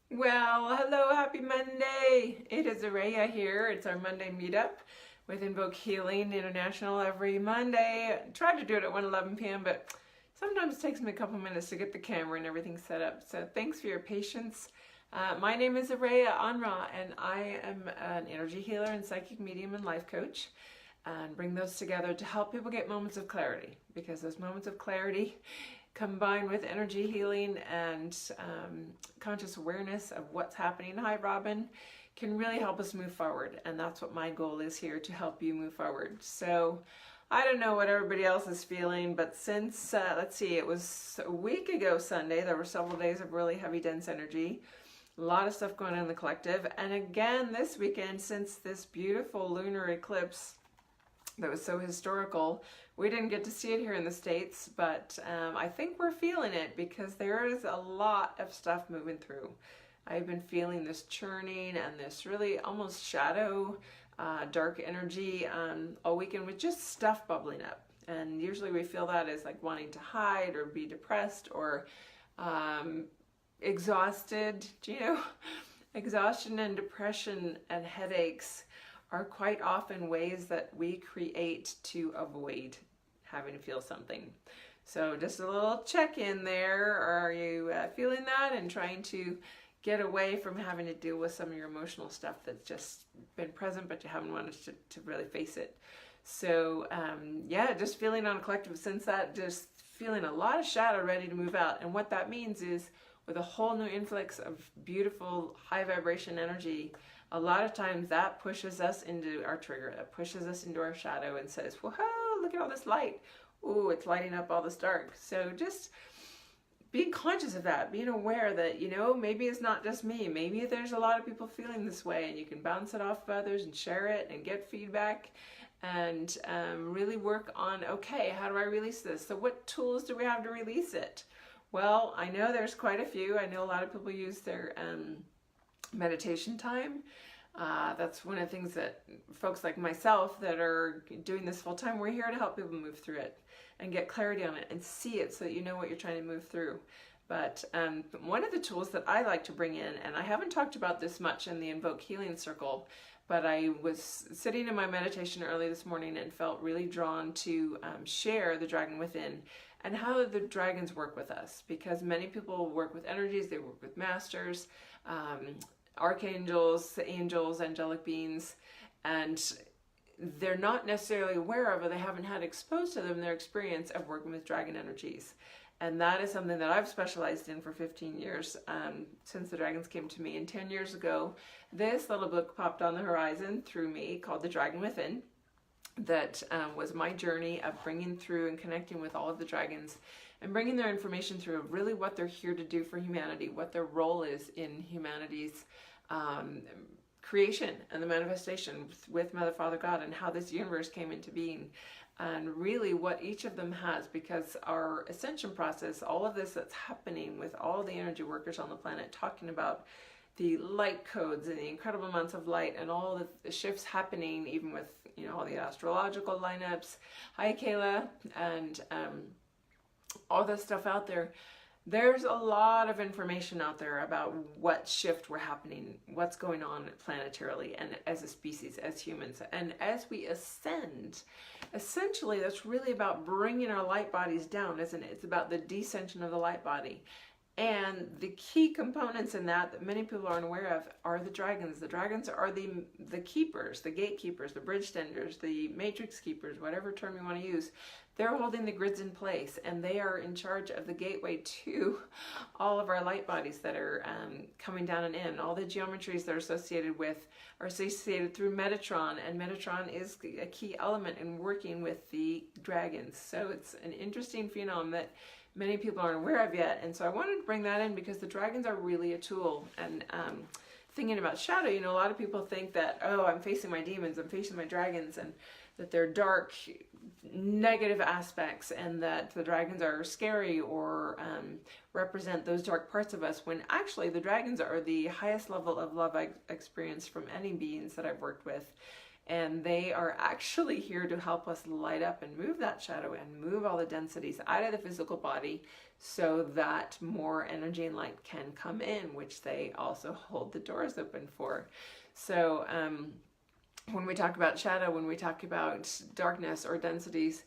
Well, hello, happy Monday. It is Araya here. It's our Monday meetup with Invoke Healing International every Monday. I try to do it at 1:11 p.m., but sometimes it takes me a couple minutes to get the camera and everything set up. So thanks for your patience. My name is Araya Anra, and I am an energy healer and psychic medium and life coach, and bring those together to help people get moments of clarity, because those moments of clarity combined with energy healing and conscious awareness of what's happening, hi Robin, can really help us move forward. And that's what my goal is here, to help you move forward. So I don't know what everybody else is feeling, but since, let's see, it was a week ago Sunday, there were several days of really heavy, dense energy. A lot of stuff going on in the collective. And again, this weekend, since this beautiful lunar eclipse that was so historical. We didn't get to see it here in the States, but I think we're feeling it, because there is a lot of stuff moving through. I've been feeling this churning and this really almost shadow, dark energy all weekend, with just stuff bubbling up. And usually we feel that as like wanting to hide or be depressed or exhausted, exhaustion and depression and headaches are quite often ways that we create to avoid having to feel something. So just a little check-in there. Are you feeling that and trying to get away from having to deal with some of your emotional stuff that's just been present, but you haven't wanted to really face it? So yeah, just feeling on a collective since that, just feeling a lot of shadow ready to move out. And what that means is, with a whole new influx of beautiful high vibration energy, a lot of times that pushes us into our trigger, that pushes us into our shadow and says, whoa, look at all this light. Ooh, it's lighting up all this dark. So just being conscious of that, being aware that, maybe it's not just me. Maybe there's a lot of people feeling this way, and you can bounce it off of others and share it and get feedback and really work on, okay, how do I release this? So what tools do we have to release it? Well, I know there's quite a few. I know a lot of people use their meditation time. That's one of the things that folks like myself that are doing this full time, we're here to help people move through it and get clarity on it and see it so that you know what you're trying to move through. But one of the tools that I like to bring in, and I haven't talked about this much in the Invoke Healing Circle, but I was sitting in my meditation early this morning and felt really drawn to share the Dragon Within and how the dragons work with us, because many people work with energies, they work with masters, archangels, angels, angelic beings, and they're not necessarily aware of, or they haven't had exposed to them their experience of working with dragon energies. And that is something that I've specialized in for 15 years, since the dragons came to me. And 10 years ago, this little book popped on the horizon through me called The Dragon Within. That was my journey of bringing through and connecting with all of the dragons and bringing their information through of really what they're here to do for humanity, what their role is in humanity's creation and the manifestation with Mother, Father, God, and how this universe came into being, and really what each of them has, because our ascension process, all of this that's happening with all the energy workers on the planet, talking about the light codes and the incredible amounts of light and all the shifts happening, even with all the astrological lineups. Hi, Kayla, and all this stuff out there. There's a lot of information out there about what shift we're happening, what's going on planetarily and as a species, as humans. And as we ascend, essentially that's really about bringing our light bodies down, isn't it? It's about the descension of the light body. And the key components in that many people aren't aware of are the dragons. The dragons are the keepers, the gatekeepers, the bridge tenders, the matrix keepers, whatever term you want to use. They're holding the grids in place, and they are in charge of the gateway to all of our light bodies that are coming down and in. All the geometries that are associated through Metatron, and Metatron is a key element in working with the dragons. So it's an interesting phenomenon that many people aren't aware of yet. And so I wanted to bring that in because the dragons are really a tool. And thinking about shadow, a lot of people think that, oh, I'm facing my demons, I'm facing my dragons, and that they're dark, negative aspects, and that the dragons are scary or represent those dark parts of us, when actually the dragons are the highest level of love I experienced from any beings that I've worked with. And they are actually here to help us light up and move that shadow and move all the densities out of the physical body so that more energy and light can come in, which they also hold the doors open for. So when we talk about shadow, when we talk about darkness or densities,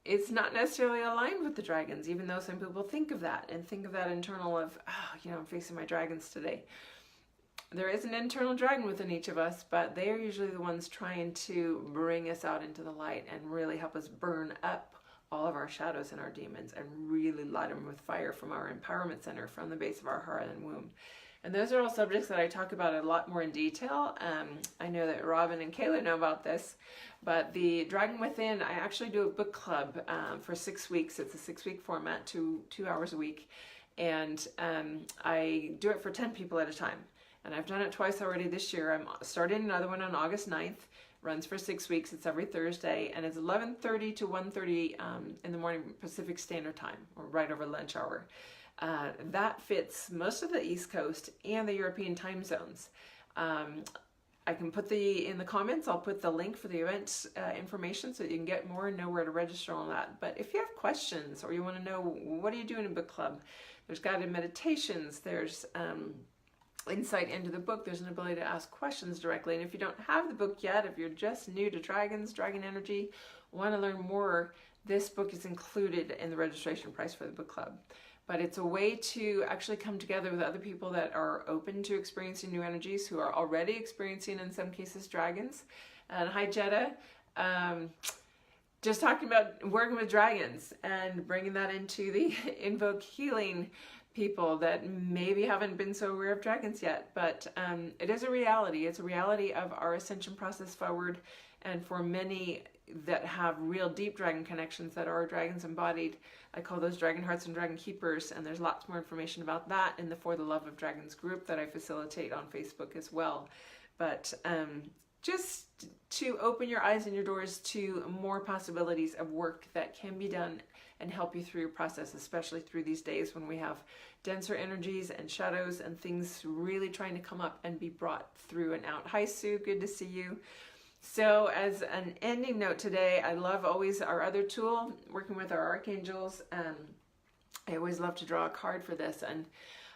it's not necessarily aligned with the dragons, even though some people think of that and think of that internal of, oh, you know, I'm facing my dragons today. There is an internal dragon within each of us, but they are usually the ones trying to bring us out into the light and really help us burn up all of our shadows and our demons and really light them with fire from our empowerment center, from the base of our heart and womb. And those are all subjects that I talk about a lot more in detail. I know that Robin and Kayla know about this, but the Dragon Within, I actually do a book club for 6 weeks. It's a 6-week format, 2 hours a week. And I do it for 10 people at a time. And I've done it twice already this year. I'm starting another one on August 9th. Runs for 6 weeks. It's every Thursday, and it's 11:30 to 1:30 in the morning Pacific Standard Time, or right over lunch hour. That fits most of the East Coast and the European time zones. I can put in the comments, I'll put the link for the event information so that you can get more and know where to register on that. But if you have questions or you want to know what do you do in a book club, there's guided meditations, there's insight into the book, there's an ability to ask questions directly. And if you don't have the book yet, if you're just new to dragons, dragon energy, want to learn more, this book is included in the registration price for the book club. But it's a way to actually come together with other people that are open to experiencing new energies, who are already experiencing, in some cases, dragons. And hi, Jetta. Just talking about working with dragons and bringing that into the Invoke Healing people that maybe haven't been so aware of dragons yet. But it is a reality. It's a reality of our ascension process forward. And for many that have real deep dragon connections, that are dragons embodied, I call those dragon hearts and dragon keepers, and there's lots more information about that in the For the Love of Dragons group that I facilitate on Facebook as well. But just to open your eyes and your doors to more possibilities of work that can be done and help you through your process, especially through these days when we have denser energies and shadows and things really trying to come up and be brought through and out. Hi, Sue, good to see you. So as an ending note today, I love always our other tool, working with our archangels. I always love to draw a card for this. And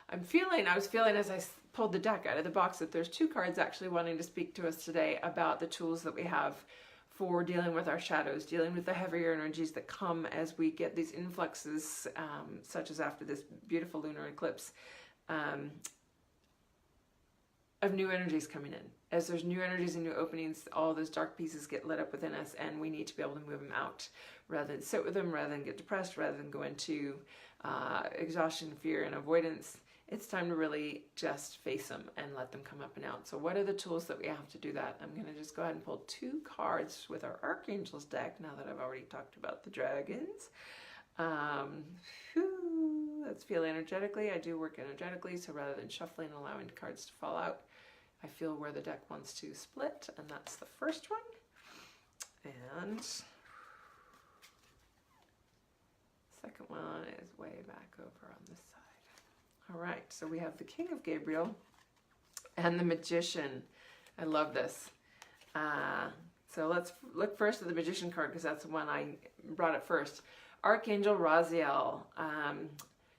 I was feeling as I pulled the deck out of the box that there's 2 cards actually wanting to speak to us today about the tools that we have for dealing with our shadows, dealing with the heavier energies that come as we get these influxes, such as after this beautiful lunar eclipse, of new energies coming in. As there's new energies and new openings, all those dark pieces get lit up within us, and we need to be able to move them out rather than sit with them, rather than get depressed, rather than go into exhaustion, fear, and avoidance. It's time to really just face them and let them come up and out. So what are the tools that we have to do that? I'm going to just go ahead and pull 2 cards with our Archangels deck now that I've already talked about the dragons. Let's feel energetically. I do work energetically, so rather than shuffling and allowing cards to fall out, I feel where the deck wants to split, and that's the first one. And second one is way back over on this side. All right, so we have the King of Gabriel and the Magician. I love this. So let's look first at the Magician card, because that's the one I brought up first. Archangel Raziel.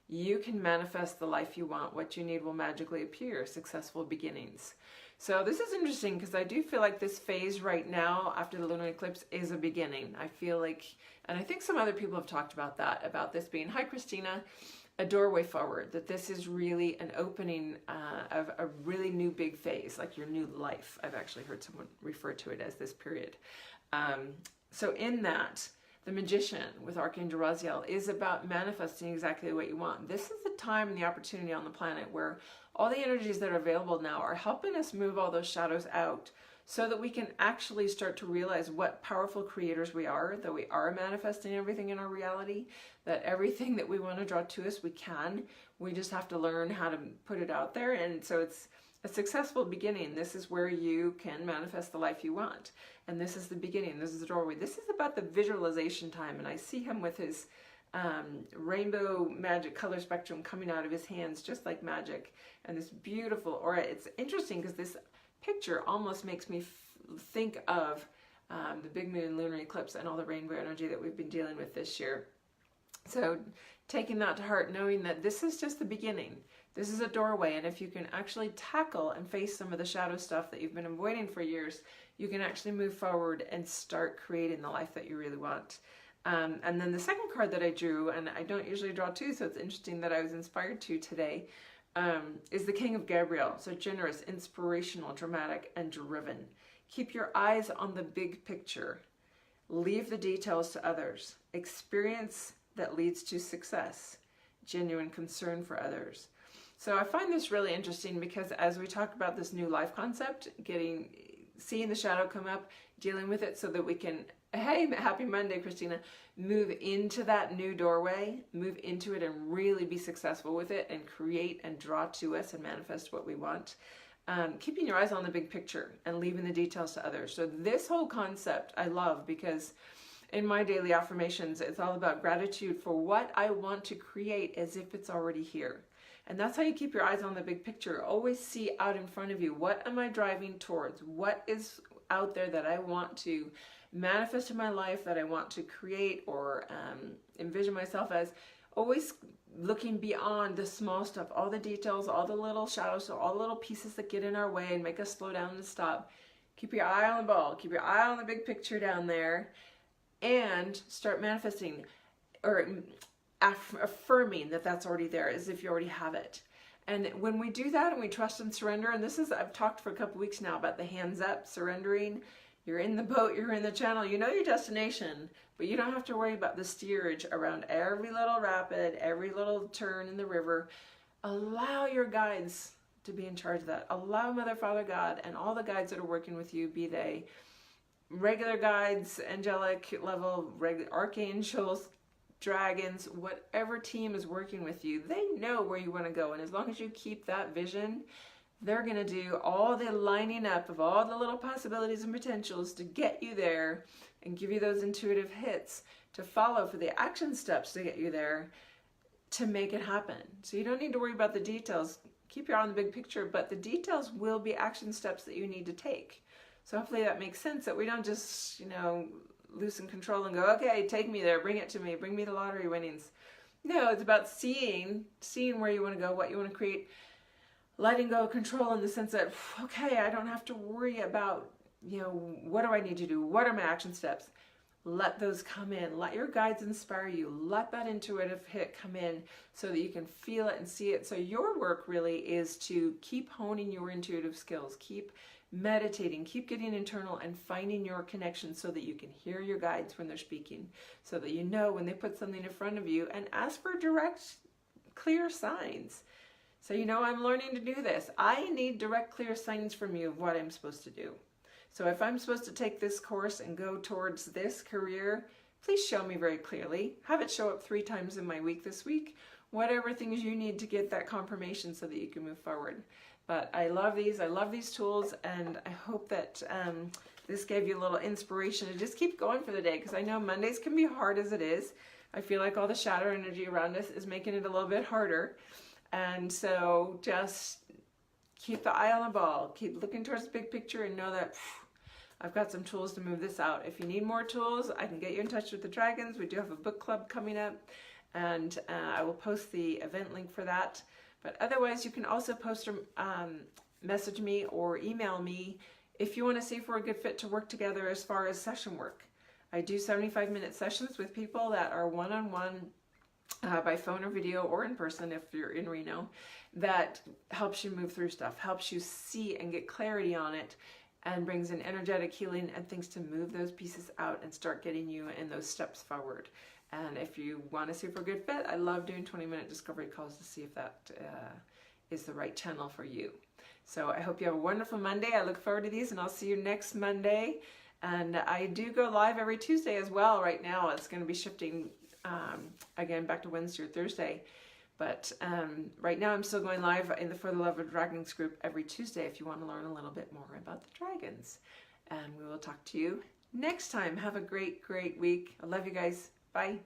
You can manifest the life you want. What you need will magically appear. Successful beginnings. So this is interesting, because I do feel like this phase right now after the lunar eclipse is a beginning. I feel like, and I think some other people have talked about that, about this being, hi Christina, a doorway forward, that this is really an opening of a really new big phase, like your new life. I've actually heard someone refer to it as this period. So in that, the Magician with Archangel Raziel is about manifesting exactly what you want. This is the time and the opportunity on the planet where all the energies that are available now are helping us move all those shadows out, so that we can actually start to realize what powerful creators we are, that we are manifesting everything in our reality, that everything that we want to draw to us, we can. We just have to learn how to put it out there. And so it's a successful beginning. This is where you can manifest the life you want. And this is the beginning. This is the doorway. This is about the visualization time. And I see him with his rainbow magic color spectrum coming out of his hands, just like magic. And this beautiful aura. It's interesting because this picture almost makes me think of the big moon lunar eclipse and all the rainbow energy that we've been dealing with this year. So taking that to heart, knowing that this is just the beginning. This is a doorway, and if you can actually tackle and face some of the shadow stuff that you've been avoiding for years, you can actually move forward and start creating the life that you really want. And then the second card that I drew, and I don't usually draw two, so it's interesting that I was inspired to today, is the King of Gabriel. So generous, inspirational, dramatic, and driven. Keep your eyes on the big picture. Leave the details to others. Experience that leads to success. Genuine concern for others. So I find this really interesting because as we talk about this new life concept, seeing the shadow come up, dealing with it so that we can, hey, happy Monday, Christina, move into that new doorway, move into it and really be successful with it and create and draw to us and manifest what we want. Keeping your eyes on the big picture and leaving the details to others. So this whole concept I love because in my daily affirmations, it's all about gratitude for what I want to create as if it's already here. And that's how you keep your eyes on the big picture. Always see out in front of you, what am I driving towards? What is out there that I want to manifest in my life, that I want to create or envision myself as? Always looking beyond the small stuff, all the details, all the little shadows, so all the little pieces that get in our way and make us slow down and stop. Keep your eye on the ball, keep your eye on the big picture down there, and start manifesting or affirming that that's already there as if you already have it. And when we do that and we trust and surrender, and this is, I've talked for a couple weeks now about the hands up, surrendering. You're in the boat, you're in the channel, you know your destination, but you don't have to worry about the steerage around every little rapid, every little turn in the river. Allow your guides to be in charge of that. Allow Mother, Father, God, and all the guides that are working with you, be they regular guides, angelic level, archangels, dragons, whatever team is working with you, they know where you want to go. And as long as you keep that vision, they're going to do all the lining up of all the little possibilities and potentials to get you there and give you those intuitive hits to follow for the action steps to get you there to make it happen. So you don't need to worry about the details. Keep your eye on the big picture, but the details will be action steps that you need to take. So hopefully that makes sense, that we don't just, loosen control and go, okay, take me there, bring it to me, bring me the lottery winnings. No, it's about seeing where you want to go, what you want to create, letting go of control in the sense that, okay, I don't have to worry about, what do I need to do? What are my action steps? Let those come in. Let your guides inspire you. Let that intuitive hit come in so that you can feel it and see it. So your work really is to keep honing your intuitive skills, keep meditating, keep getting internal and finding your connection so that you can hear your guides when they're speaking, so that you know when they put something in front of you, and ask for direct, clear signs. So I'm learning to do this. I need direct, clear signs from you of what I'm supposed to do. So if I'm supposed to take this course and go towards this career, please show me very clearly. Have it show up 3 times in my week this week. Whatever things you need to get that confirmation so that you can move forward. But I love these tools, and I hope that this gave you a little inspiration to just keep going for the day, because I know Mondays can be hard as it is. I feel like all the shadow energy around us is making it a little bit harder. And so just keep the eye on the ball, keep looking towards the big picture, and know that I've got some tools to move this out. If you need more tools, I can get you in touch with the Dragons. We do have a book club coming up, and I will post the event link for that. But otherwise, you can also post or message me or email me if you want to see if we're a good fit to work together as far as session work. I do 75-minute sessions with people that are one-on-one by phone or video or in person if you're in Reno. That helps you move through stuff, helps you see and get clarity on it, and brings in energetic healing and things to move those pieces out and start getting you in those steps forward. And if you want to see if we're a good fit, I love doing 20-minute discovery calls to see if that is the right channel for you. So I hope you have a wonderful Monday. I look forward to these, and I'll see you next Monday. And I do go live every Tuesday as well. Right now, it's going to be shifting again back to Wednesday or Thursday. But right now, I'm still going live in the For the Love of Dragons group every Tuesday if you want to learn a little bit more about the dragons. And we will talk to you next time. Have a great, great week. I love you guys. Bye.